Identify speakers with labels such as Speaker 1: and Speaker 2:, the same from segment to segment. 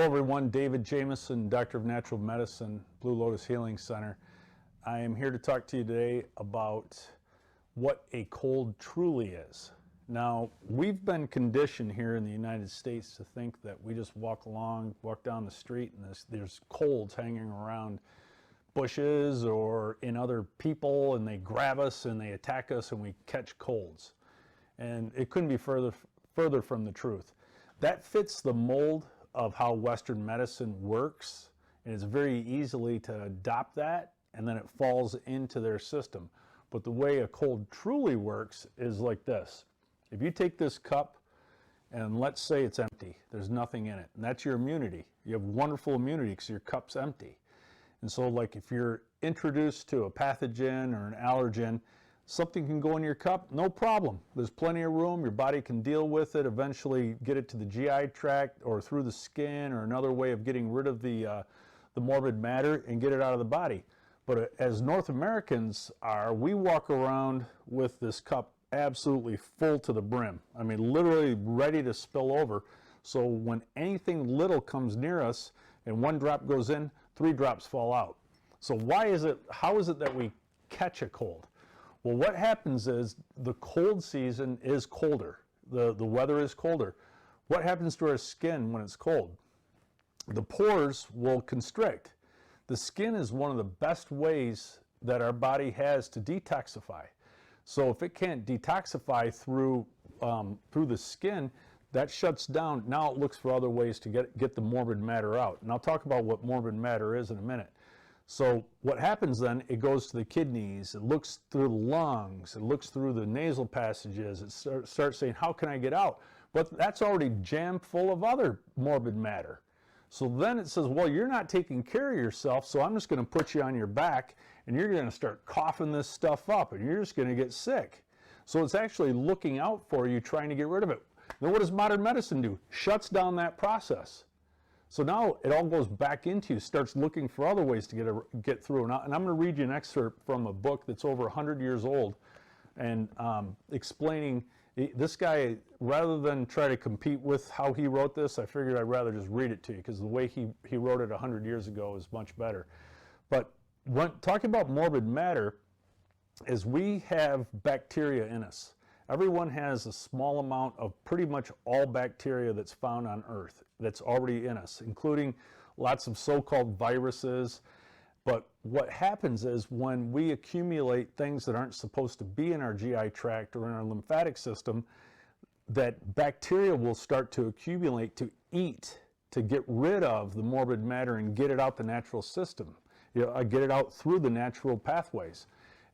Speaker 1: Hello everyone, David Jameson, Doctor of Natural Medicine, Blue Lotus Healing Center. I am here to talk to you today about what a cold truly is. Now, we've been conditioned here in the United States to think that we just walk down the street and there's colds hanging around bushes or in other people, and they grab us and they attack us and we catch colds. And it couldn't be further from the truth. That fits the mold of how Western medicine works, and it's very easily to adopt that, and then it falls into their system. But the way a cold truly works is like this. If you take this cup and let's say it's empty, there's nothing in it, and that's your immunity. You have wonderful immunity because your cup's empty. And so like if you're introduced to a pathogen or an allergen, something can go in your cup, no problem. There's plenty of room, your body can deal with it, eventually get it to the GI tract or through the skin, or another way of getting rid of the morbid matter and get it out of the body. But as North Americans are, we walk around with this cup absolutely full to the brim. I mean, literally ready to spill over. So when anything little comes near us and one drop goes in, 3 drops fall out. So how is it that we catch a cold? Well, what happens is the cold season is colder. The weather is colder. What happens to our skin when it's cold? The pores will constrict. The skin is one of the best ways that our body has to detoxify. So if it can't detoxify through the skin, that shuts down. Now it looks for other ways to get the morbid matter out. And I'll talk about what morbid matter is in a minute. So what happens then, it goes to the kidneys, it looks through the lungs, it looks through the nasal passages, it starts saying, how can I get out? But that's already jammed full of other morbid matter. So then it says, well, you're not taking care of yourself, so I'm just going to put you on your back and you're going to start coughing this stuff up and you're just going to get sick. So it's actually looking out for you, trying to get rid of it. Now what does modern medicine do? Shuts down that process. So now it all goes back into you, starts looking for other ways to get through. And I'm going to read you an excerpt from a book that's over 100 years old, and explaining this guy, rather than try to compete with how he wrote this, I figured I'd rather just read it to you because the way he wrote it 100 years ago is much better. But talking about morbid matter, is we have bacteria in us. Everyone has a small amount of pretty much all bacteria that's found on Earth that's already in us, including lots of so-called viruses. But what happens is when we accumulate things that aren't supposed to be in our GI tract or in our lymphatic system, that bacteria will start to accumulate to eat, to get rid of the morbid matter and get it out the natural system, get it out through the natural pathways.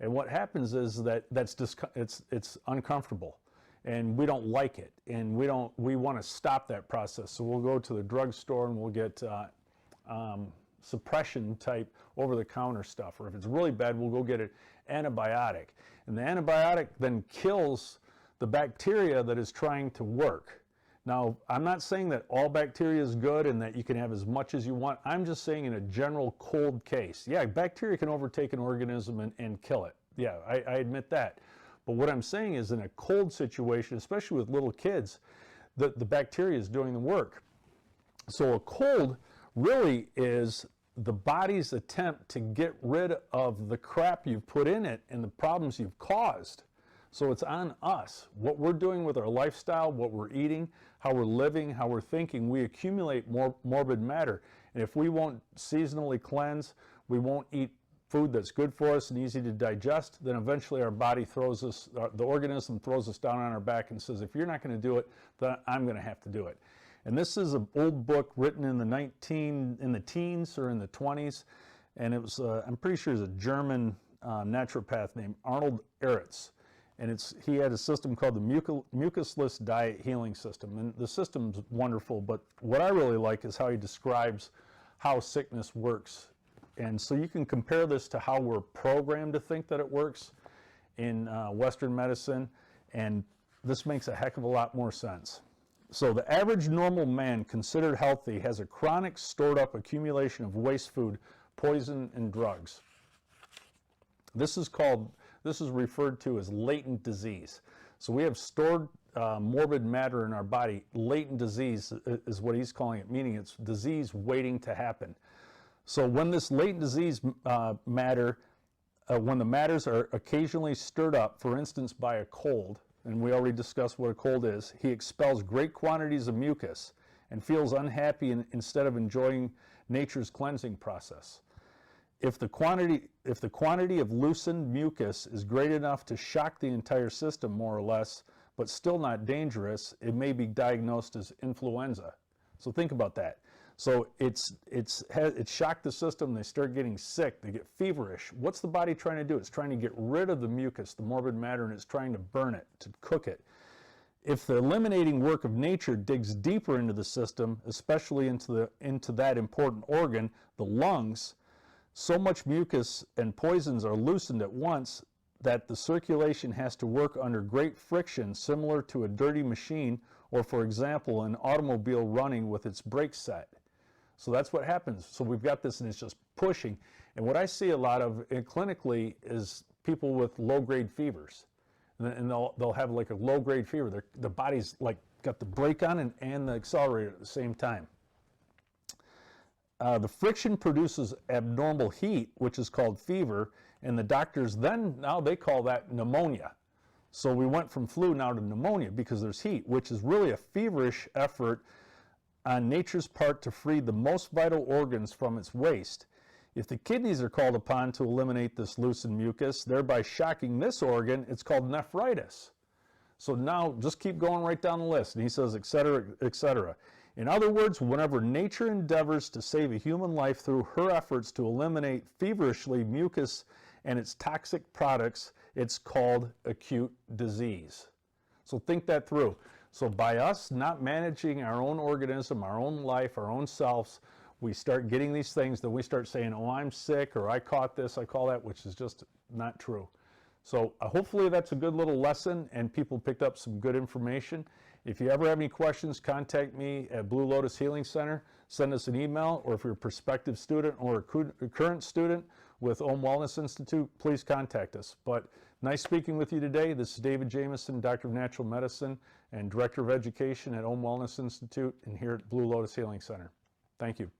Speaker 1: And what happens is that it's uncomfortable, and we don't like it, and we want to stop that process. So we'll go to the drugstore and we'll get suppression type over-the-counter stuff, or if it's really bad, we'll go get an antibiotic. And the antibiotic then kills the bacteria that is trying to work. Now, I'm not saying that all bacteria is good and that you can have as much as you want. I'm just saying in a general cold case. Yeah, bacteria can overtake an organism and kill it. Yeah, I admit that. But what I'm saying is in a cold situation, especially with little kids, the bacteria is doing the work. So a cold really is the body's attempt to get rid of the crap you've put in it and the problems you've caused. So it's on us. What we're doing with our lifestyle, what we're eating, how we're living, how we're thinking, we accumulate more morbid matter. And if we won't seasonally cleanse, we won't eat food that's good for us and easy to digest, then eventually our body throws us, the organism throws us down on our back and says, if you're not going to do it, then I'm going to have to do it. And this is an old book written in the teens or in the 20s, and it was, I'm pretty sure it's a German naturopath named Arnold Ehretz. And he had a system called the mucusless diet healing system. And the system's wonderful, but what I really like is how he describes how sickness works. And so you can compare this to how we're programmed to think that it works in Western medicine, and this makes a heck of a lot more sense. So the average normal man considered healthy has a chronic stored up accumulation of waste food, poison, and drugs. This is referred to as latent disease. So we have stored morbid matter in our body. Latent disease is what he's calling it, meaning it's disease waiting to happen. So when this latent disease matter, when the matters are occasionally stirred up, for instance by a cold, and we already discussed what a cold is, he expels great quantities of mucus and feels unhappy instead of enjoying nature's cleansing process. If the quantity of loosened mucus is great enough to shock the entire system more or less, but still not dangerous, it may be diagnosed as influenza. So think about that. So it's shocked the system, they start getting sick, they get feverish. What's the body trying to do? It's trying to get rid of the mucus, the morbid matter, and it's trying to burn it, to cook it. If the eliminating work of nature digs deeper into the system, especially into that important organ, the lungs, so much mucus and poisons are loosened at once that the circulation has to work under great friction, similar to a dirty machine, or for example, an automobile running with its brakes set. So that's what happens. So we've got this and it's just pushing. And what I see a lot of clinically is people with low-grade fevers. And they'll have like a low-grade fever. The body's like got the brake on and the accelerator at the same time. The friction produces abnormal heat, which is called fever, and the doctors now they call that pneumonia. So we went from flu now to pneumonia because there's heat, which is really a feverish effort on nature's part to free the most vital organs from its waste. If the kidneys are called upon to eliminate this loosened mucus, thereby shocking this organ, it's called nephritis. So now just keep going right down the list. And he says, et cetera, et cetera. In other words, whenever nature endeavors to save a human life through her efforts to eliminate feverishly mucus and its toxic products, it's called acute disease. So think that through. So by us not managing our own organism, our own life, our own selves, we start getting these things, then we start saying, oh, I'm sick, or I caught this, I call that, which is just not true. So hopefully that's a good little lesson and people picked up some good information. If you ever have any questions, contact me at Blue Lotus Healing Center. Send us an email, or if you're a prospective student or a current student with Ohm Wellness Institute, please contact us. But nice speaking with you today. This is David Jameson, Doctor of Natural Medicine and Director of Education at Ohm Wellness Institute and here at Blue Lotus Healing Center. Thank you.